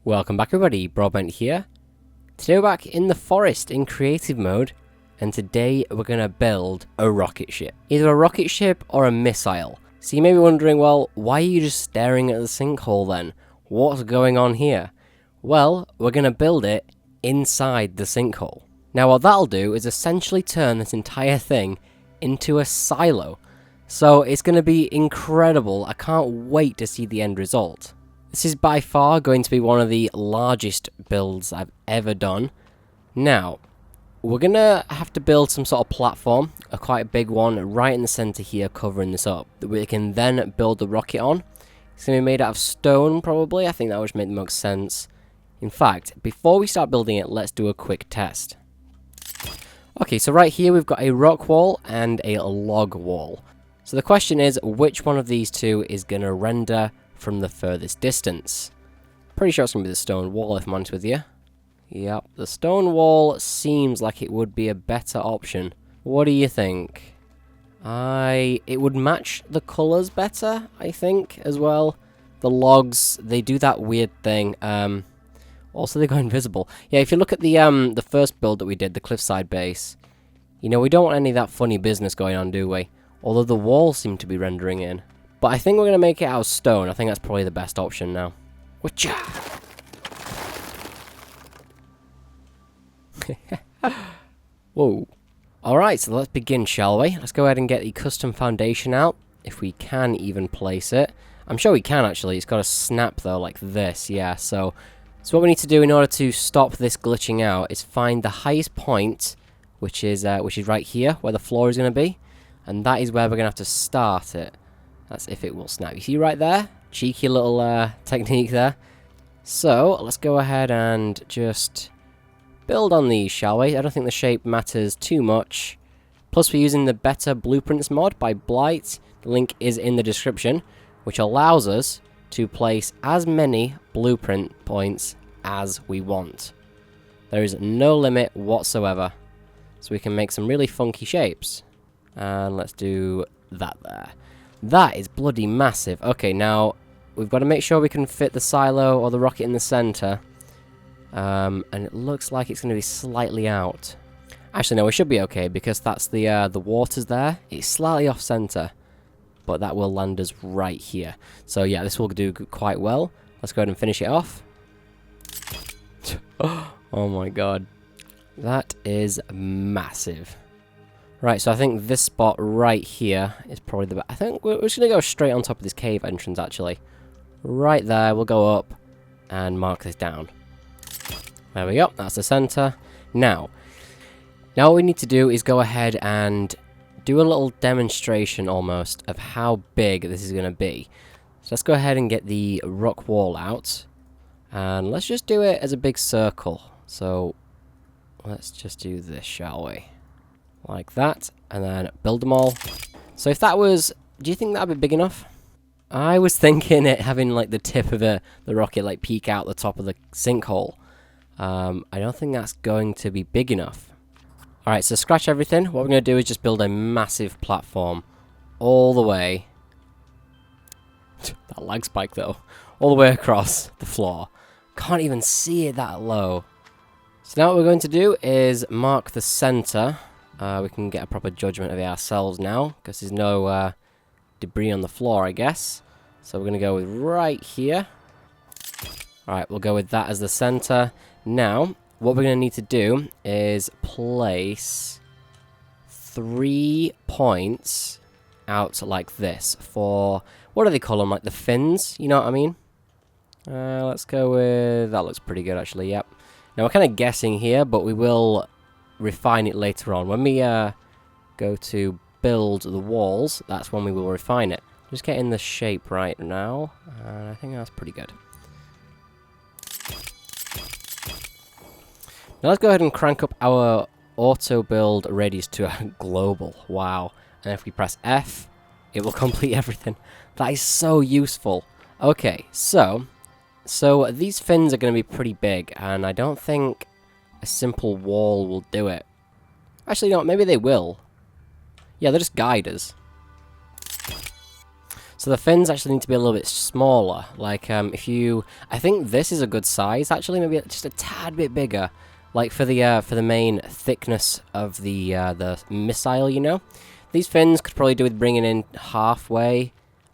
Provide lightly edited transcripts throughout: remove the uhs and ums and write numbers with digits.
Welcome back everybody, Broadbent here. Today we're back in the forest in creative mode, and today we're going to build a rocket ship. Either a rocket ship or a missile. So you may be wondering, well, why are you just staring at the sinkhole then? What's going on here? Well, we're going to build it inside the sinkhole. Now what that'll do is essentially turn this entire thing into a silo. So it's going to be incredible. I can't wait to see the end result. This is by far going to be one of the largest builds I've ever done. Now, we're going to have to build some sort of platform, a quite big one, right in the center here covering this up, that we can then build the rocket on. It's going to be made out of stone probably, I think that would make the most sense. In fact, before we start building it, let's do a quick test. Okay, so right here we've got a rock wall and a log wall. So the question is, which one of these two is going to render from the furthest distance? Pretty sure it's going to be the stone wall, if I'm honest with you. Yep, the stone wall seems like it would be a better option. What do you think? It would match the colours better, I think, as well. The logs, they do that weird thing. Also, they go invisible. Yeah, if you look at the first build that we did, the cliffside base, you know, we don't want any of that funny business going on, do we? Although the walls seem to be rendering in. But I think we're going to make it out of stone. I think that's probably the best option now. Whatcha? Whoa. Alright, so let's begin, shall we? Let's go ahead and get the custom foundation out, if we can even place it. I'm sure we can, actually. It's got to snap, though, like this. Yeah, so what we need to do in order to stop this glitching out is find the highest point, which is right here, where the floor is going to be. And that is where we're going to have to start it. That's if it will snap. You see right there? Cheeky little technique there. So, let's go ahead and just build on these, shall we? I don't think the shape matters too much. Plus, we're using the Better Blueprints mod by Blight. The link is in the description, which allows us to place as many blueprint points as we want. There is no limit whatsoever. So we can make some really funky shapes. And let's do that there. That is bloody massive. Okay, now we've got to make sure we can fit the silo or the rocket in the center. And it looks like it's going to be slightly out. Actually, no, we should be okay because that's the water's there. It's slightly off center, but that will land us right here. So yeah, this will do quite well. Let's go ahead and finish it off. Oh my god, that is massive. Right, so I think this spot right here is probably the best. I think we're just going to go straight on top of this cave entrance, actually. Right there, we'll go up and mark this down. There we go, that's the center. Now what we need to do is go ahead and do a little demonstration, almost, of how big this is going to be. So let's go ahead and get the rock wall out. And let's just do it as a big circle. So let's just do this, shall we? Like that, and then build them all. So if that was, do you think that'd be big enough? I was thinking it having like the tip of the rocket like peek out the top of the sinkhole. I don't think that's going to be big enough. Alright, so scratch everything. What we're going to do is just build a massive platform all the way. That lag spike though. All the way across the floor. Can't even see it that low. So now what we're going to do is mark the center. We can get a proper judgment of it ourselves now, because there's no debris on the floor, I guess. So we're going to go with right here. Alright, we'll go with that as the center. Now, what we're going to need to do is place 3 points out like this for, what do they call them, like the fins? You know what I mean? Let's go with, that looks pretty good actually, yep. Now we're kind of guessing here, but we will refine it later on. When we go to build the walls, that's when we will refine it. Just getting the shape right now, and I think that's pretty good. Now let's go ahead and crank up our auto build radius to a global. Wow. And if we press F, it will complete everything. That is so useful. Okay, so these fins are going to be pretty big, and I don't think a simple wall will do it. Actually, no, maybe they will. Yeah, they'll just guide us. So So the fins actually need to be a little bit smaller. Like, I think this is a good size, actually, maybe just a tad bit bigger. Like, for the main thickness of the missile, you know? These fins could probably do with bringing in halfway.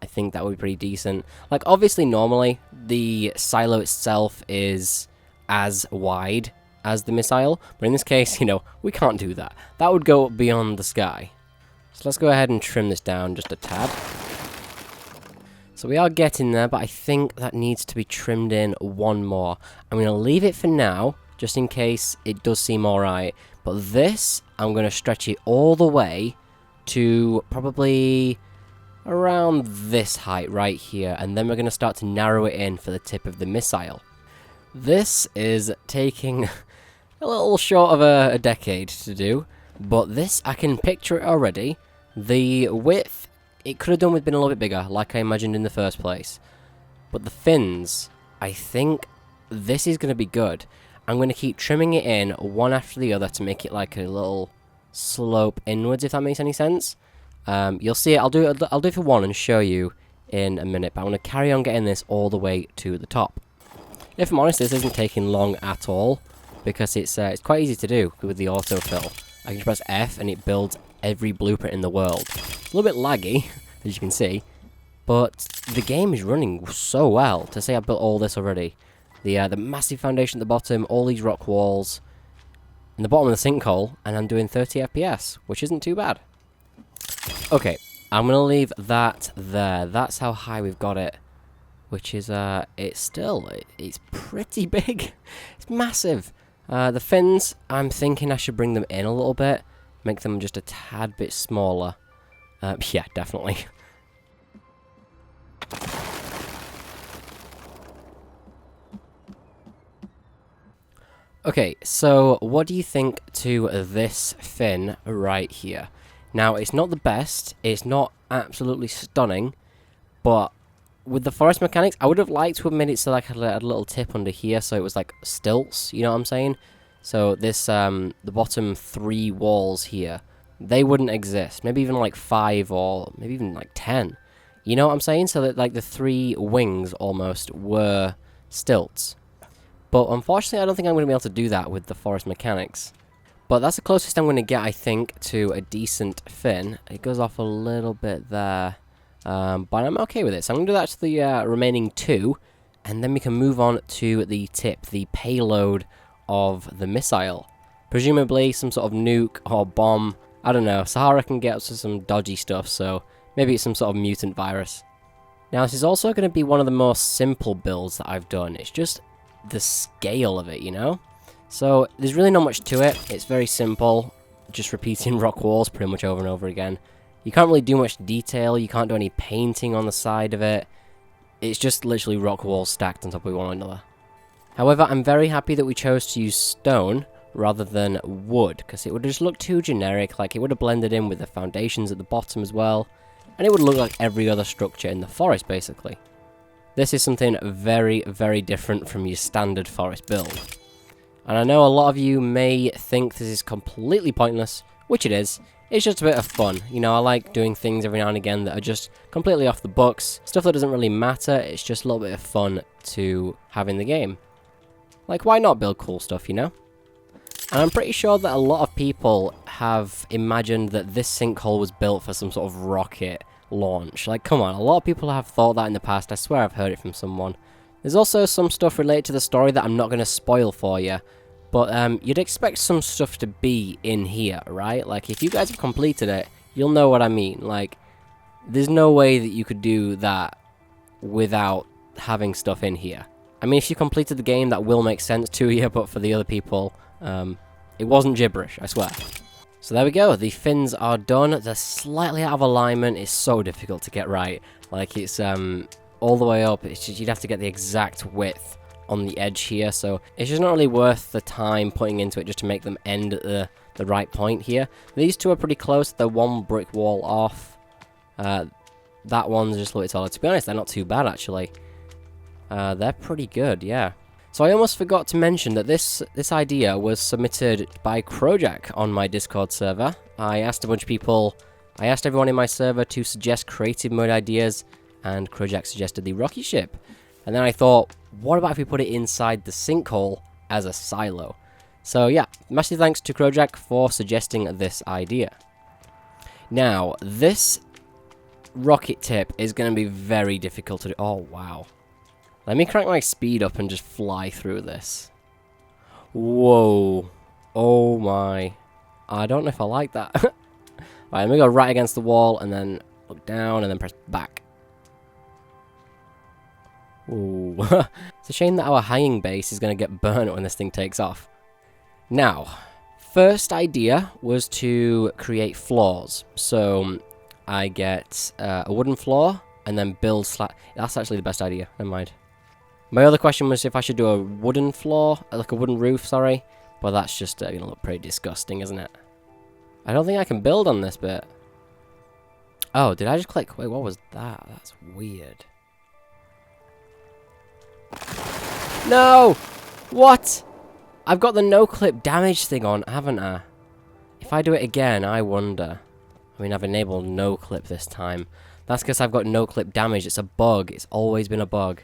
I think that would be pretty decent. Like, obviously, normally, the silo itself is as wide as the missile. But in this case, you know, we can't do that. That would go beyond the sky. So let's go ahead and trim this down just a tad. So we are getting there, but I think that needs to be trimmed in one more. I'm going to leave it for now, just in case it does seem alright. But this, I'm going to stretch it all the way to probably around this height right here. And then we're going to start to narrow it in for the tip of the missile. This is taking a little short of a decade to do. But this, I can picture it already. The width, it could have done with being a little bit bigger, like I imagined in the first place. But the fins, I think this is going to be good. I'm going to keep trimming it in one after the other to make it like a little slope inwards, if that makes any sense. You'll see it. I'll do it for one and show you in a minute. But I'm going to carry on getting this all the way to the top. If I'm honest, this isn't taking long at all because it's quite easy to do with the autofill. I can just press F and it builds every blueprint in the world. It's a little bit laggy, as you can see, but the game is running so well. To say I've built all this already. The massive foundation at the bottom, all these rock walls, in the bottom of the sinkhole, and I'm doing 30 FPS, which isn't too bad. Okay, I'm going to leave that there. That's how high we've got it, which is, it's pretty big. It's massive. The fins, I'm thinking I should bring them in a little bit. Make them just a tad bit smaller. Yeah, definitely. Okay, so what do you think to this fin right here? Now, it's not the best. It's not absolutely stunning. But with the forest mechanics, I would have liked to have made it so like I had a little tip under here so it was like stilts, you know what I'm saying? So this, the bottom 3 walls here, they wouldn't exist. Maybe even like 5 or maybe even like 10. You know what I'm saying? So that like the 3 wings almost were stilts. But unfortunately, I don't think I'm going to be able to do that with the forest mechanics. But that's the closest I'm going to get, I think, to a decent fin. It goes off a little bit there. But I'm okay with it. So I'm going to do that to the remaining 2. And then we can move on to the tip, the payload of the missile. Presumably some sort of nuke or bomb. I don't know. Sahara can get up to some dodgy stuff, so maybe it's some sort of mutant virus. Now this is also going to be one of the more simple builds that I've done. It's just the scale of it, you know? So there's really not much to it. It's very simple. Just repeating rock walls pretty much over and over again. You can't really do much detail. You can't do any painting on the side of it. It's just literally rock walls stacked on top of one another. However, I'm very happy that we chose to use stone rather than wood, because it would just look too generic. Like, it would have blended in with the foundations at the bottom as well, and it would look like every other structure in the forest, basically. This is something very, very different from your standard forest build. And I know a lot of you may think this is completely pointless, which it is. It's just a bit of fun. You know, I like doing things every now and again that are just completely off the books. Stuff that doesn't really matter, it's just a little bit of fun to have in the game. Like, why not build cool stuff, you know? And I'm pretty sure that a lot of people have imagined that this sinkhole was built for some sort of rocket launch. Like, come on, a lot of people have thought that in the past. I swear I've heard it from someone. There's also some stuff related to the story that I'm not going to spoil for you. But you'd expect some stuff to be in here, right? Like, if you guys have completed it, you'll know what I mean. Like, there's no way that you could do that without having stuff in here. I mean, if you completed the game, that will make sense to you, but for the other people, it wasn't gibberish, I swear. So there we go, the fins are done. They're slightly out of alignment. It's so difficult to get right. Like, it's all the way up. It's just, you'd have to get the exact width on the edge here, so it's just not really worth the time putting into it just to make them end at the right point here. These two are pretty close. They're one brick wall off. That one's just a little bit taller. To be honest, they're not too bad, actually. They're pretty good, yeah. So I almost forgot to mention that this idea was submitted by Crojack on my Discord server. I asked a bunch of people, I asked everyone in my server to suggest creative mode ideas, and Krojak suggested the rocket ship. And then I thought, what about if we put it inside the sinkhole as a silo? So yeah, massive thanks to Krojak for suggesting this idea. Now, this rocket tip is going to be very difficult to do. Oh, wow. Let me crank my speed up and just fly through this. Whoa. Oh my. I don't know if I like that. Right, let me go right against the wall and then look down and then press back. Ooh. It's a shame that our hanging base is going to get burnt when this thing takes off. Now, first idea was to create floors. So I get a wooden floor and then build That's actually the best idea. Never mind. My other question was if I should do a wooden floor, like a wooden roof, sorry. But that's just going to look pretty disgusting, isn't it? I don't think I can build on this bit. Oh, did I just click? Wait, what was that? That's weird. No! What? I've got the no-clip damage thing on, haven't I? If I do it again, I wonder. I mean, I've enabled no-clip this time. That's because I've got no-clip damage. It's a bug. It's always been a bug.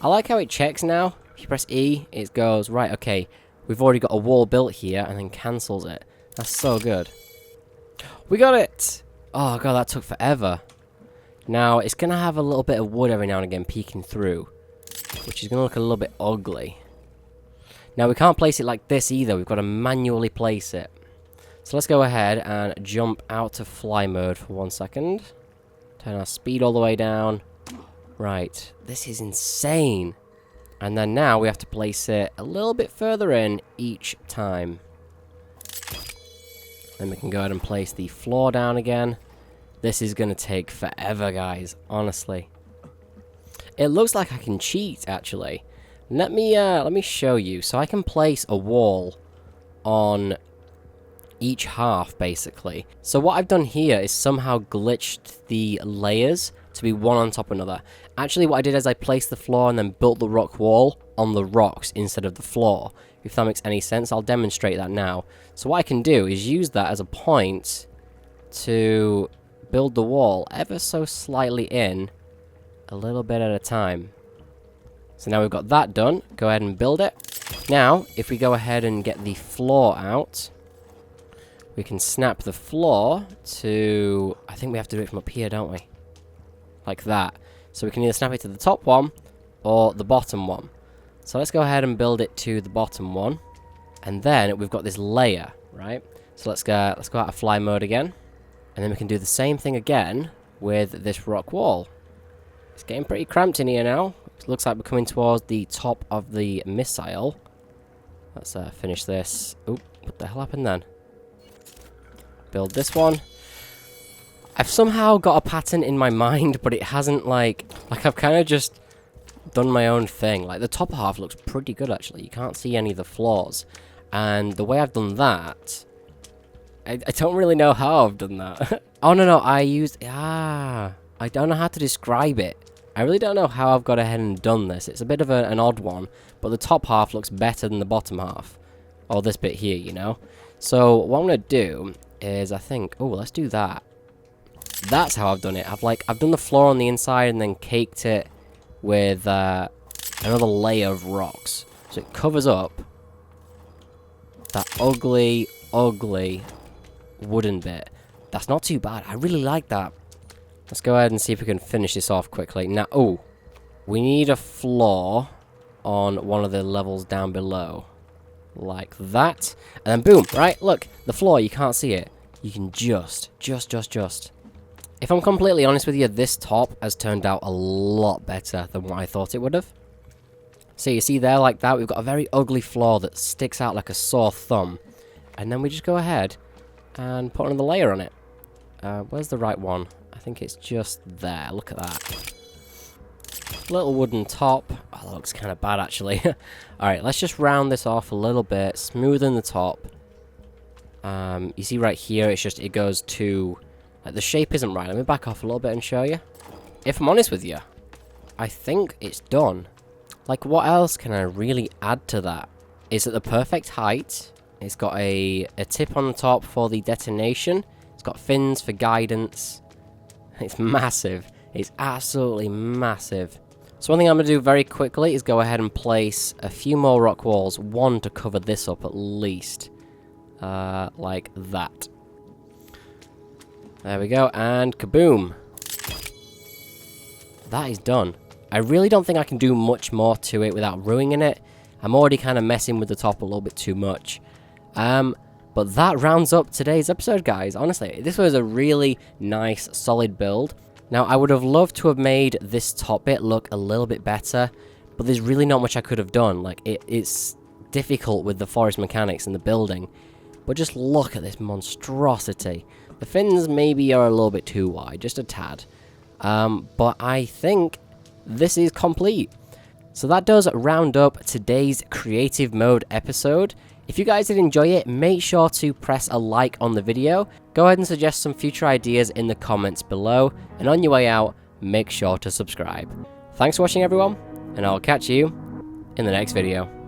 I like how it checks now. If you press E, it goes, right, okay, we've already got a wall built here, and then cancels it. That's so good. We got it! Oh, God, that took forever. Now, it's going to have a little bit of wood every now and again peeking through, which is going to look a little bit ugly. Now, we can't place it like this either. We've got to manually place it. So let's go ahead and jump out of fly mode for 1 second. Turn our speed all the way down. Right, this is insane. And then now we have to place it a little bit further in each time. Then we can go ahead and place the floor down again. This is going to take forever, guys, honestly. It looks like I can cheat, actually. Let me show you. So I can place a wall on each half, basically. So what I've done here is somehow glitched the layers to be one on top of another. Actually, what I did is I placed the floor and then built the rock wall on the rocks instead of the floor. If that makes any sense, I'll demonstrate that now. So what I can do is use that as a point to build the wall ever so slightly in, a little bit at a time. So now we've got that done. Go ahead and build it. Now, if we go ahead and get the floor out, we can snap the floor to... I think we have to do it from up here, don't we? Like that. So we can either snap it to the top one or the bottom one. So let's go ahead and build it to the bottom one. And then we've got this layer, right? So let's go out of fly mode again. And then we can do the same thing again with this rock wall. It's getting pretty cramped in here now. It looks like we're coming towards the top of the missile. Let's finish this. Oop, what the hell happened then? Build this one. I've somehow got a pattern in my mind, but it hasn't, like I've kind of just done my own thing. Like, the top half looks pretty good, actually. You can't see any of the flaws. And the way I've done that, I don't really know how I've done that. Oh, no, I used... I don't know how to describe it. I really don't know how I've got ahead and done this. It's a bit of an odd one, but the top half looks better than the bottom half. Or this bit here, you know? So, what I'm going to do is, I think... Oh, let's do that. That's how I've done it. I've done the floor on the inside and then caked it with another layer of rocks. So it covers up that ugly, ugly wooden bit. That's not too bad. I really like that. Let's go ahead and see if we can finish this off quickly. Now, oh, we need a floor on one of the levels down below. Like that. And then boom, right? Look, the floor, you can't see it. You can just. If I'm completely honest with you, this top has turned out a lot better than what I thought it would have. So you see there, like that, we've got a very ugly floor that sticks out like a sore thumb. And then we just go ahead and put another layer on it. Where's the right one? I think it's just there. Look at that. Little wooden top. Oh, that looks kind of bad, actually. Alright, let's just round this off a little bit. Smoothen the top. You see right here, it goes to... Like, the shape isn't right. Let me back off a little bit and show you. If I'm honest with you, I think it's done. Like, what else can I really add to that? It's at the perfect height. It's got a tip on the top for the detonation. It's got fins for guidance. It's massive. It's absolutely massive. So one thing I'm going to do very quickly is go ahead and place a few more rock walls, one to cover this up at least. Like that. There we go, and kaboom. That is done. I really don't think I can do much more to it without ruining it. I'm already kind of messing with the top a little bit too much. But that rounds up today's episode, guys. Honestly, this was a really nice, solid build. Now, I would have loved to have made this top bit look a little bit better, but there's really not much I could have done. Like, it's difficult with the forest mechanics and the building. But just look at this monstrosity. The fins maybe are a little bit too wide, just a tad. But I think this is complete. So that does round up today's creative mode episode. If you guys did enjoy it, make sure to press a like on the video. Go ahead and suggest some future ideas in the comments below. And on your way out, make sure to subscribe. Thanks for watching, everyone, and I'll catch you in the next video.